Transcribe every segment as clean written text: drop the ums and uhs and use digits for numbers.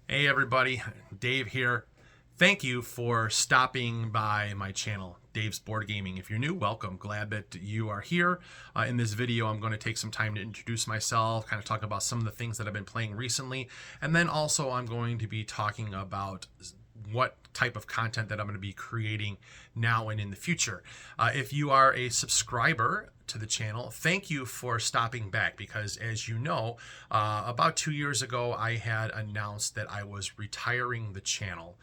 Hey everybody, Dave here. Thank you for stopping by my channel, Dave's Board Gaming. If you're new, welcome. Glad that you are here. In this video, I'm going to take some time to introduce myself, kind of talk about some of the things that I've been playing recently, and then also I'm going to be talking about what type of content that I'm going to be creating now and in the future. If you are a subscriber to the channel, thank you for stopping back, because as you know, about 2 years ago I had announced that I was retiring the channel.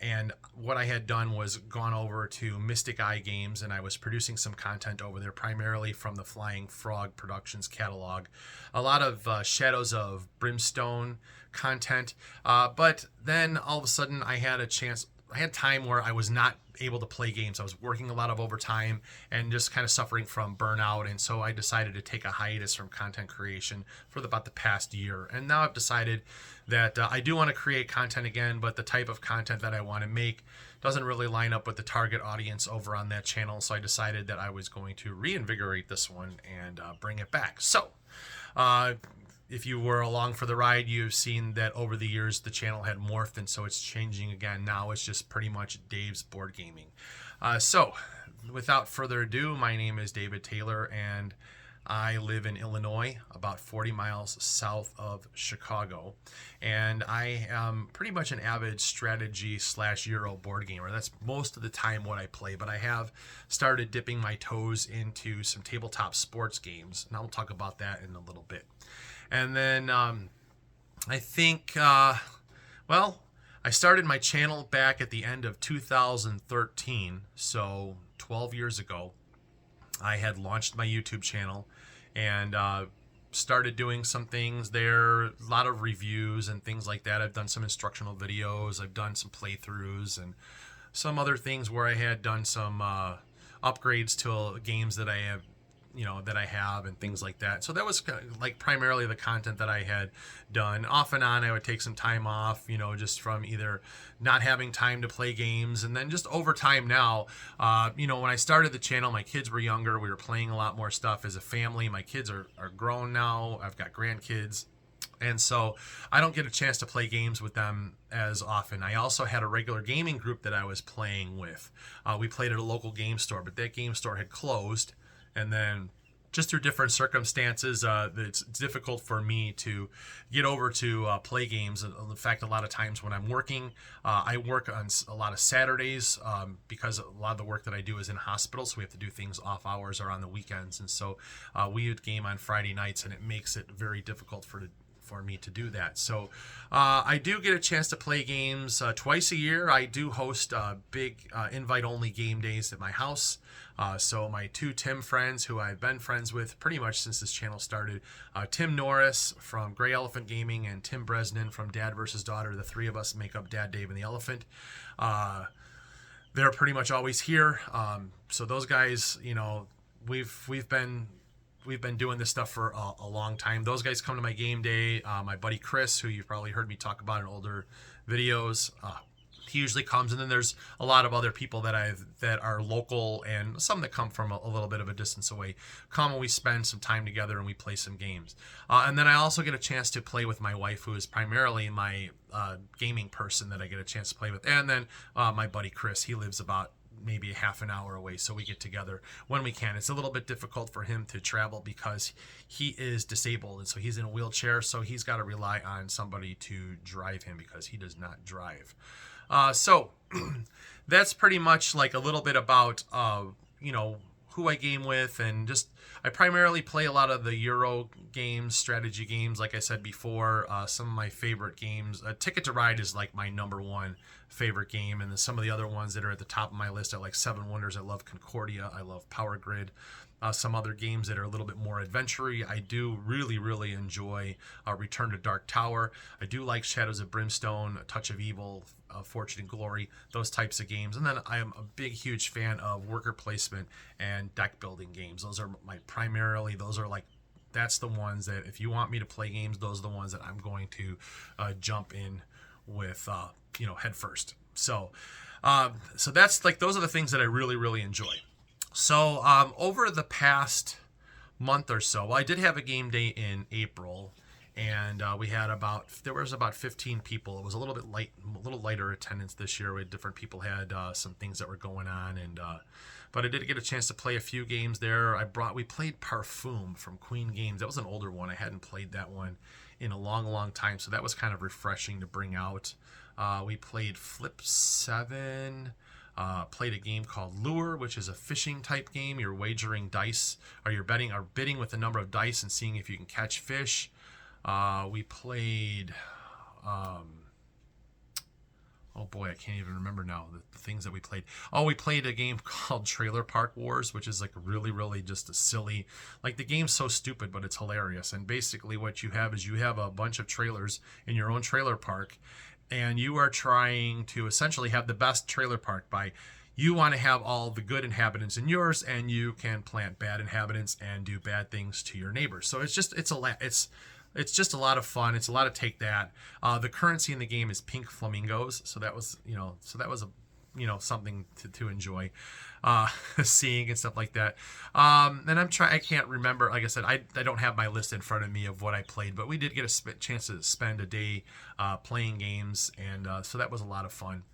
And what I had done was gone over to Mystic Eye Games, and I was producing some content over there, primarily from the Flying Frog Productions catalog. A lot of Shadows of Brimstone content, but then all of a sudden I had time where I was not able to play games. I was working a lot of overtime and just kind of suffering from burnout, and so I decided to take a hiatus from content creation for about the past year. And now I've decided that I do want to create content again, but the type of content that I want to make doesn't really line up with the target audience over on that channel, so I decided that I was going to reinvigorate this one and bring it back. So if you were along for the ride, you've seen that over the years the channel had morphed, and so it's changing again. Now it's just pretty much Dave's Board Gaming. So without further ado, my name is David Taylor, and I live in Illinois, about 40 miles south of Chicago, and I am pretty much an avid strategy / Euro board gamer. That's most of the time what I play, but I have started dipping my toes into some tabletop sports games, and I'll talk about that in a little bit. And then I think, I started my channel back at the end of 2013, so 12 years ago. I had launched my YouTube channel and started doing some things there, a lot of reviews and things like that. I've done some instructional videos, I've done some playthroughs, and some other things where I had done some upgrades to games that I have, and things like that. So that was like primarily the content that I had done. Off and on, I would take some time off, just from either not having time to play games, and then just over time now, when I started the channel, my kids were younger. We were playing a lot more stuff as a family. My kids are grown now. I've got grandkids. And so I don't get a chance to play games with them as often. I also had a regular gaming group that I was playing with. We played at a local game store, but that game store had closed. And then just through different circumstances, it's difficult for me to get over to play games. In fact, a lot of times when I'm working, I work on a lot of Saturdays, because a lot of the work that I do is in hospitals, so we have to do things off hours or on the weekends. And so we would game on Friday nights, and it makes it very difficult for me to do that. So I do get a chance to play games twice a year. I do host big invite-only game days at my house. So my two Tim friends, who I've been friends with pretty much since this channel started, Tim Norris from Gray Elephant Gaming and Tim Bresnan from Dad vs. Daughter, the three of us make up Dad, Dave, and the Elephant. They're pretty much always here. So those guys, we've been doing this stuff for a long time. Those guys come to my game day. My buddy Chris, who you've probably heard me talk about in older videos, he usually comes. And then there's a lot of other people that are local, and some that come from a little bit of a distance away. Come and we spend some time together and we play some games. And then I also get a chance to play with my wife, who is primarily my gaming person that I get a chance to play with. And then my buddy Chris, he lives about maybe a half an hour away, so we get together when we can. It's a little bit difficult for him to travel because he is disabled, and so he's in a wheelchair, so he's got to rely on somebody to drive him because he does not drive. So that's pretty much like a little bit about who I game with, and just I primarily play a lot of the Euro games, strategy games. Like I said before, some of my favorite games, Ticket to Ride is like my number one favorite game, and then some of the other ones that are at the top of my list, I like Seven Wonders, I love Concordia, I love Power Grid. Some other games that are a little bit more adventure-y. I do really enjoy Return to Dark Tower. I do like Shadows of Brimstone, A Touch of Evil, Fortune and Glory, those types of games. And then I am a big, huge fan of worker placement and deck building games. Those are that's the ones that if you want me to play games, those are the ones that I'm going to jump in with, head first. So that's like, those are the things that I really enjoy. So over the past month or so, well, I did have a game day in April, and there was about 15 people. It was a little bit a little lighter attendance this year. Different people had some things that were going on, and but I did get a chance to play a few games there. We played Parfum from Queen Games. That was an older one. I hadn't played that one in a long time, so that was kind of refreshing to bring out. We played Flip 7. Played a game called Lure, which is a fishing type game. You're wagering dice, or you're bidding with the number of dice and seeing if you can catch fish. We played, oh boy, I can't even remember now the things that we played. Oh, we played a game called Trailer Park Wars, which is like really just a silly, like the game's so stupid, but it's hilarious. And basically what you have is you have a bunch of trailers in your own trailer park, and you are trying to essentially have the best trailer park by, you want to have all the good inhabitants in yours, and you can plant bad inhabitants and do bad things to your neighbors. So it's just a lot of fun. It's a lot of take that. The currency in the game is pink flamingos, so that was something to enjoy, seeing and stuff like that. And I can't remember, like I said, I don't have my list in front of me of what I played, but we did get a chance to spend a day playing games, and so that was a lot of fun.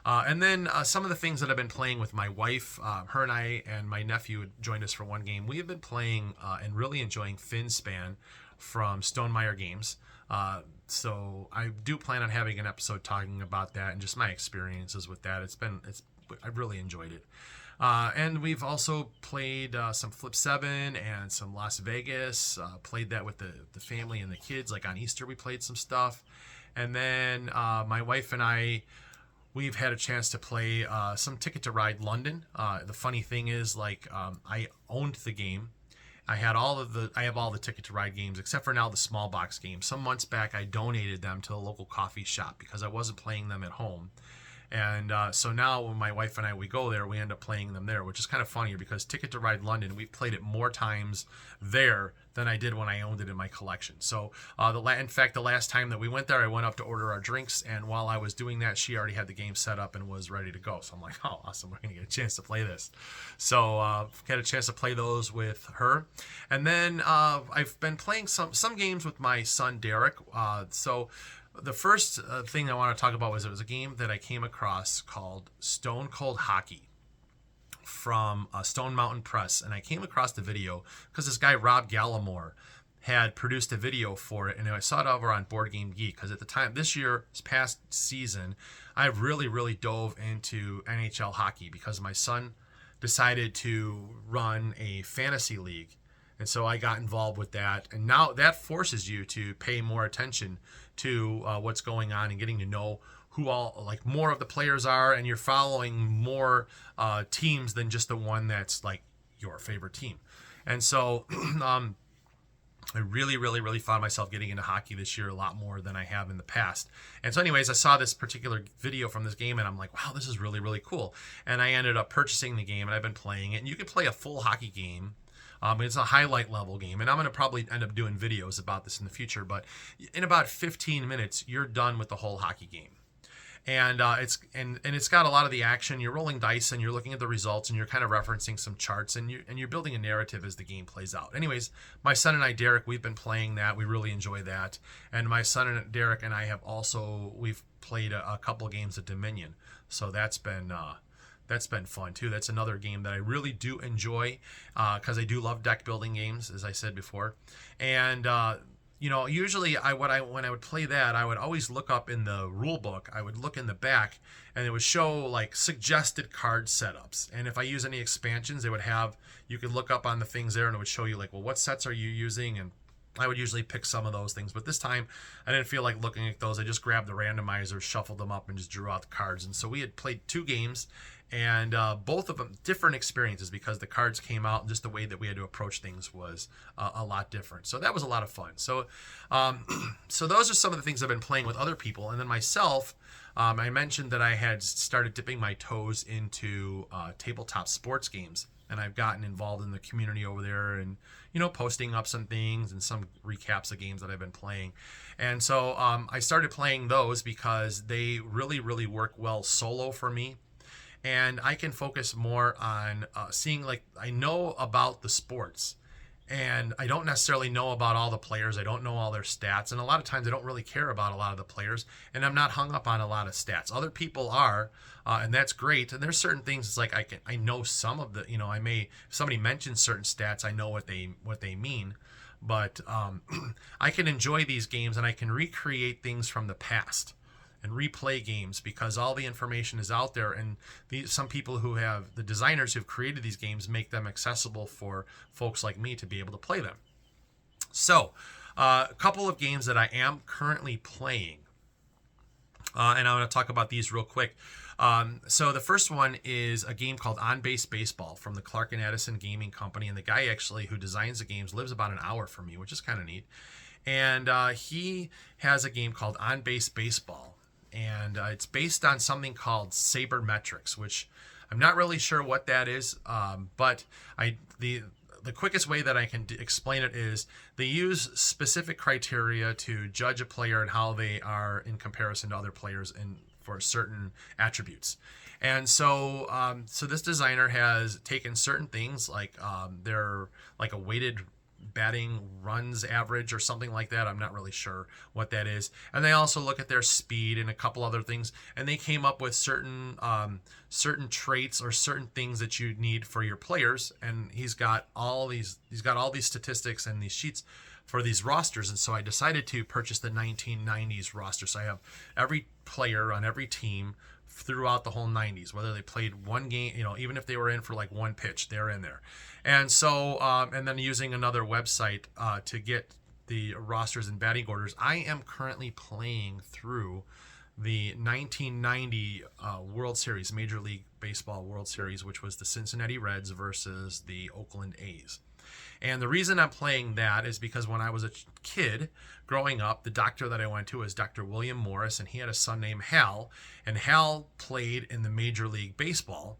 And then some of the things that I've been playing with my wife, her and I and my nephew joined us for one game. We have been playing and really enjoying Finspan from Stonemaier Games. So I do plan on having an episode talking about that and just my experiences with that. I've really enjoyed it. And we've also played some Flip 7 and some Las Vegas. Played that with the family and the kids. Like on Easter, we played some stuff. And then my wife and we've had a chance to play some Ticket to Ride London. The funny thing is, I owned the game. I have all the Ticket to Ride games except for now the small box games. Some months back, I donated them to a local coffee shop because I wasn't playing them at home. And so now when my wife and we go there, we end up playing them there, which is kind of funny because Ticket to Ride London, we've played it more times there than I did when I owned it in my collection. So in fact, the last time that we went there, I went up to order our drinks, and while I was doing that, she already had the game set up and was ready to go. So I'm like, oh, awesome, we're going to get a chance to play this. So had a chance to play those with her. And then I've been playing some games with my son, Derek. So the first thing I want to talk about was it was a game that I came across called Stone Cold Hockey from Stone Mountain Press, and I came across the video because this guy Rob Gallimore had produced a video for it, and I saw it over on Board Game Geek because at the time, this past season, I really dove into NHL hockey because my son decided to run a fantasy league. And so I got involved with that. And now that forces you to pay more attention to what's going on and getting to know who more of the players are. And you're following more teams than just the one that's like your favorite team. And so I really found myself getting into hockey this year a lot more than I have in the past. And so anyways, I saw this particular video from this game and I'm like, wow, this is really cool. And I ended up purchasing the game and I've been playing it. And you can play a full hockey game. It's a highlight level game, and I'm going to probably end up doing videos about this in the future, but in about 15 minutes, you're done with the whole hockey game. And it's got a lot of the action. You're rolling dice and you're looking at the results and you're kind of referencing some charts and you're building a narrative as the game plays out. Anyways, my son and I, Derek, we've been playing that. We really enjoy that. And my son and Derek and I we've played a couple games of Dominion. So that's been fun too. That's another game that I really do enjoy because I do love deck building games, as I said before. And usually when I would play that, I would always look up in the rule book. I would look in the back, and it would show like suggested card setups. And if I use any expansions, you could look up on the things there, and it would show you like, well, what sets are you using? And I would usually pick some of those things, but this time I didn't feel like looking at those. I just grabbed the randomizer, shuffled them up, and just drew out the cards. And so we had played 2 games, and both of them different experiences because the cards came out and just the way that we had to approach things was a lot different. So that was a lot of fun. So so those are some of the things I've been playing with other people. And then myself, I mentioned that I had started dipping my toes into tabletop sports games. And I've gotten involved in the community over there and, posting up some things and some recaps of games that I've been playing. And so I started playing those because they really work well solo for me. And I can focus more on seeing, I know about the sports. and I don't necessarily know about all the players. I don't know all their stats, and a lot of times I don't really care about a lot of the players, and I'm not hung up on a lot of stats. Other people are, and that's great. And there's certain things. It's like I know some of the, I may, if somebody mentions certain stats, I know what they mean, but I can enjoy these games and I can recreate things from the past and replay games because all the information is out there, and some people who have, the designers who've created these games, make them accessible for folks like me to be able to play them. So a couple of games that I am currently playing, and I'm going to talk about these real quick. So the first one is a game called On Base Baseball from the Clark and Addison Gaming Company, and the guy actually who designs the games lives about an hour from me, which is kind of neat. And he has a game called On Base Baseball, and it's based on something called sabermetrics, which I'm not really sure what that is, but the quickest way that I can explain it is they use specific criteria to judge a player and how they are in comparison to other players for certain attributes. And so so this designer has taken certain things like they're like a weighted batting runs average or something like that. I'm not really sure what that is. And they also look at their speed and a couple other things, and they came up with certain traits or certain things that you need for your players. And he's got all these statistics and these sheets for these rosters. And so I decided to purchase the 1990s roster. So I have every player on every team throughout the whole 90s, whether they played one game, even if they were in for like one pitch, they're in there. And so, and then using another website to get the rosters and batting orders, I am currently playing through the 1990 World Series, Major League Baseball World Series, which was the Cincinnati Reds versus the Oakland A's. And the reason I'm playing that is because when I was a kid growing up, the doctor that I went to was Dr. William Morris, and he had a son named Hal, and Hal played in the Major League Baseball.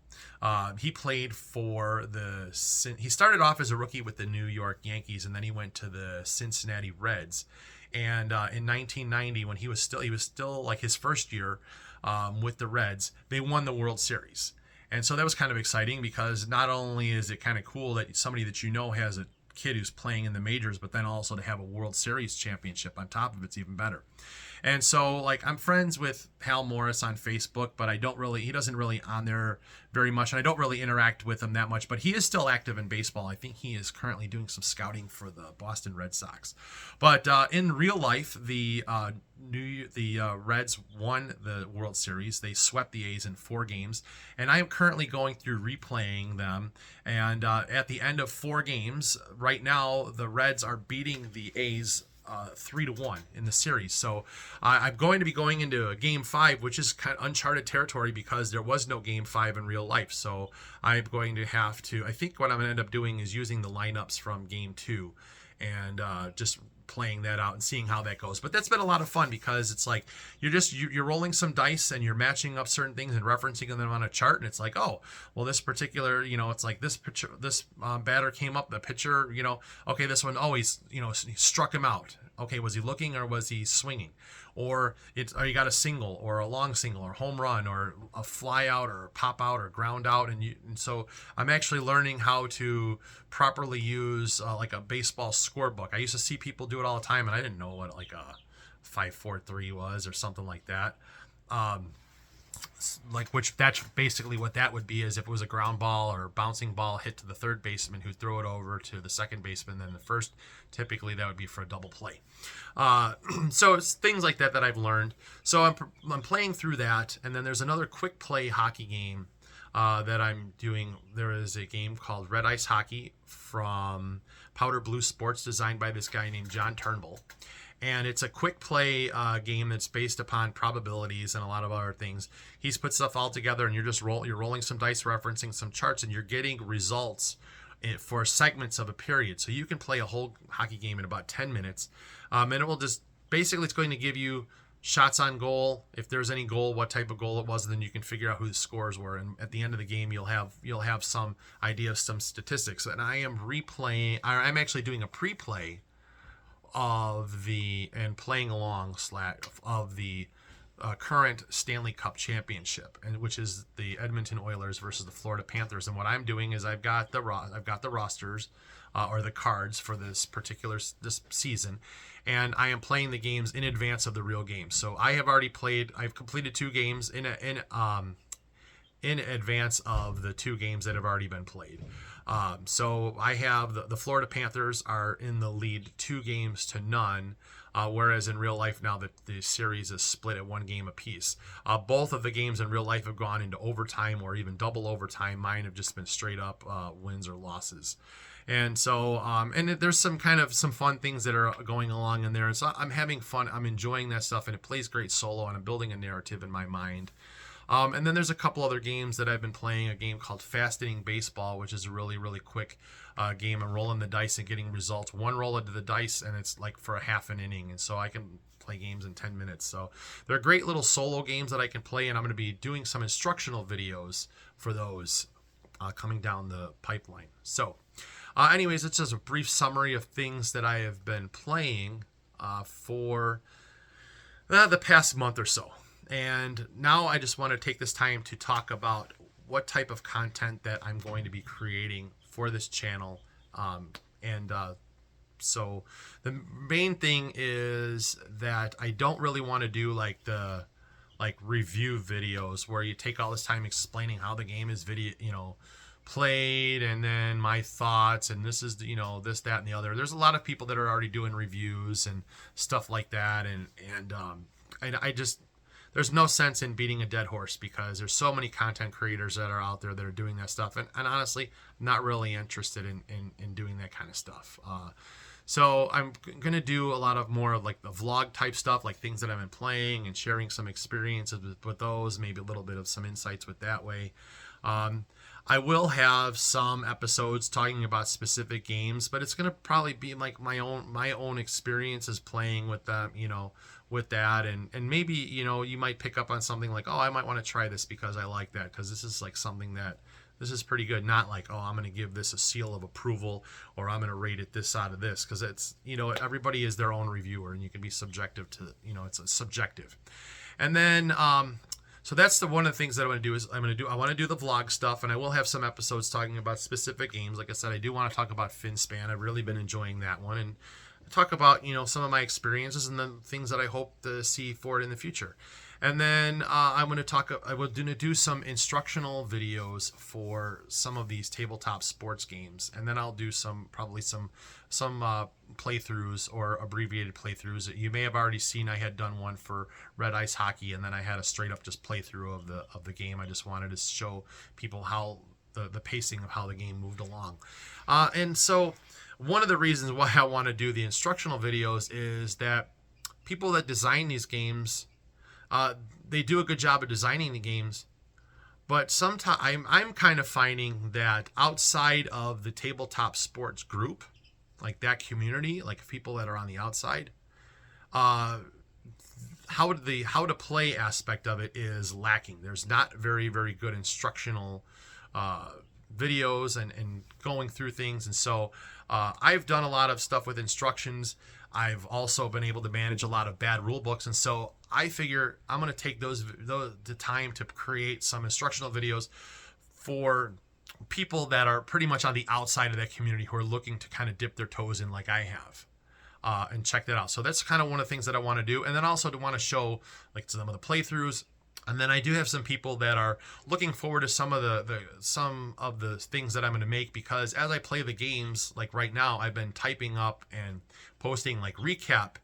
He played he started off as a rookie with the New York Yankees, and then he went to the Cincinnati Reds. And in 1990, when he was still like his first year with the Reds, they won the World Series. And so that was kind of exciting because not only is it kind of cool that somebody that has a kid who's playing in the majors, but then also to have a World Series championship on top of it's even better. And so like I'm friends with Hal Morris on Facebook, but he doesn't really on there very much, and I don't really interact with him that much, but he is still active in baseball. I think he is currently doing some scouting for the Boston Red Sox. But in real life, the Reds won the World Series. They swept the A's in 4 games, and I am currently going through replaying them. And at the end of 4 games, right now, the Reds are beating the A's 3-1 in the series. So I'm going to be going into a game 5, which is kind of uncharted territory because there was no game 5 in real life. So I'm going to have to, I think what I'm going to end up doing is using the lineups from game 2 and just playing that out and seeing how that goes. But that's been a lot of fun because it's like you're rolling some dice and you're matching up certain things and referencing them on a chart, and it's like, oh, well, this particular, it's like this pitcher, this batter came up, the pitcher, okay, this one, oh, he struck him out. Okay, was he looking or was he swinging? Or you got a single or a long single or home run or a fly out or pop out or ground out, and so I'm actually learning how to properly use like a baseball scorebook. I used to see people do it all the time, and I didn't know what like a 5-4-3 was or something like that. Which that's basically what that would be, is if it was a ground ball or bouncing ball hit to the third baseman who throw it over to the second baseman, then the first, typically that would be for a double play. So it's things like that I've learned. So I'm playing through that, and then there's another quick play hockey game that I'm doing. There is a game called Red Ice Hockey from Powder Blue Sports, designed by this guy named John Turnbull. And it's a quick play game that's based upon probabilities and a lot of other things. He's put stuff all together, and you're rolling some dice, referencing some charts, and you're getting results for segments of a period. So you can play a whole hockey game in about 10 minutes. And it will just, basically it's going to give you shots on goal, if there's any goal, what type of goal it was, and then you can figure out who the scores were. And at the end of the game, you'll have some idea of some statistics. And I'm actually doing a pre-play of playing along of the current Stanley Cup championship, and which is the Edmonton Oilers versus the Florida Panthers. And what I'm doing is I've got the rosters or the cards for this this season, and I am playing the games in advance of the real games. So I have already played. I've completed 2 games in advance of the 2 games that have already been played. So I have the Florida Panthers are in the lead 2 games to none. Whereas in real life now the series is split at 1 game apiece. Both of the games in real life have gone into overtime or even double overtime. Mine have just been straight up wins or losses. And so, and there's some fun things that are going along in there. And so I'm having fun. I'm enjoying that stuff, and it plays great solo, and I'm building a narrative in my mind. And then there's a couple other games that I've been playing. A game called Fascinating Baseball, which is a really, really quick game. I'm rolling the dice and getting results. 1 roll into the dice, and it's like for a half an inning. And so I can play games in 10 minutes. So they're great little solo games that I can play, and I'm going to be doing some instructional videos for those coming down the pipeline. So anyways, it's just a brief summary of things that I have been playing for the past month or so. And now I just want to take this time to talk about what type of content that I'm going to be creating for this channel. So the main thing is that I don't really want to do like the review videos where you take all this time explaining how the game is played, and then my thoughts, and this is this, that, and the other. There's a lot of people that are already doing reviews and stuff like that, and I just, there's no sense in beating a dead horse because there's so many content creators that are out there that are doing that stuff, and honestly, I'm not really interested in doing that kind of stuff. So I'm gonna do a lot of more of like the vlog type stuff, like things that I've been playing and sharing some experiences with those, maybe a little bit of some insights with that way. I will have some episodes talking about specific games, but it's gonna probably be like my own experiences playing with them, with that, and maybe you might pick up on something like, oh, I might want to try this because I like that, because this is like something that this is pretty good. Not like, oh, I'm going to give this a seal of approval, or I'm going to rate it this out of this, because it's everybody is their own reviewer, and you can be subjective to it's a subjective. And then so that's one of the things that I want to do is I want to do the vlog stuff, and I will have some episodes talking about specific games. Like I said, I do want to talk about FinSpan. I've really been enjoying that one, and talk about some of my experiences and the things that I hope to see for it in the future. And then I will do some instructional videos for some of these tabletop sports games, and then I'll do probably some playthroughs or abbreviated playthroughs. You may have already seen I had done one for Red Ice Hockey, and then I had a straight up just playthrough of the game. I just wanted to show people how the pacing of how the game moved along, and so one of the reasons why I want to do the instructional videos is that people that design these games, they do a good job of designing the games, but sometimes I'm kind of finding that outside of the tabletop sports group, like that community, like people that are on the outside, how to play aspect of it is lacking. There's not very, very good instructional videos and going through things, and so I've done a lot of stuff with instructions. I've also been able to manage a lot of bad rule books, and so I figure I'm going to take the time to create some instructional videos for people that are pretty much on the outside of that community who are looking to kind of dip their toes in like I have, and check that out. So that's kind of one of the things that I want to do, and then also to want to show like some of the playthroughs. And then I do have some people that are looking forward to some of the things that I'm going to make, because as I play the games, like right now, I've been typing up and posting like recap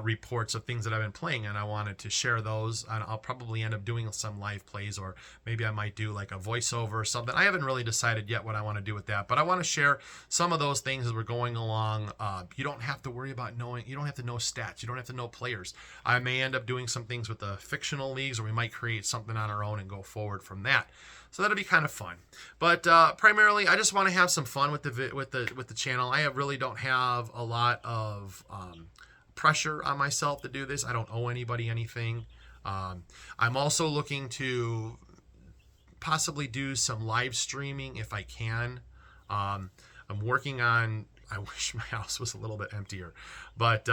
reports of things that I've been playing, and I wanted to share those, and I'll probably end up doing some live plays, or maybe I might do like a voiceover or something. I haven't really decided yet what I want to do with that, but I want to share some of those things as we're going along. You don't have to worry about you don't have to know stats, you don't have to know players. I may end up doing some things with the fictional leagues, or we might create something on our own and go forward from that. So that'll be kind of fun. But primarily, I just want to have some fun with the channel. I really don't have a lot of pressure on myself to do this. I don't owe anybody anything. I'm also looking to possibly do some live streaming if I can. I'm working on, I wish my house was a little bit emptier, but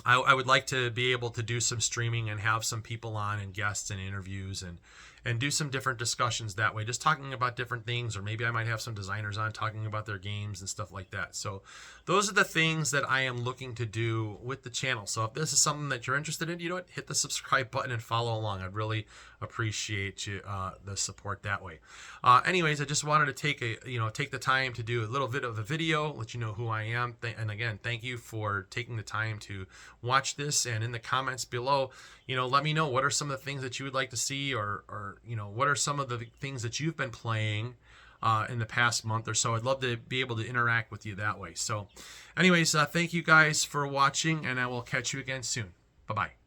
I would like to be able to do some streaming and have some people on and guests and interviews and do some different discussions that way, just talking about different things, or maybe I might have some designers on talking about their games and stuff like that. So those are the things that I am looking to do with the channel. So if this is something that you're interested in, you know what, hit the subscribe button and follow along. I'd really appreciate you the support that way. Anyways, I just wanted to take the time to do a little bit of a video, let you know who I am, and again, thank you for taking the time to watch this. And in the comments below, let me know what are some of the things that you would like to see, or what are some of the things that you've been playing in the past month or so. I'd love to be able to interact with you that way. So anyways, thank you guys for watching, and I will catch you again soon. Bye-bye.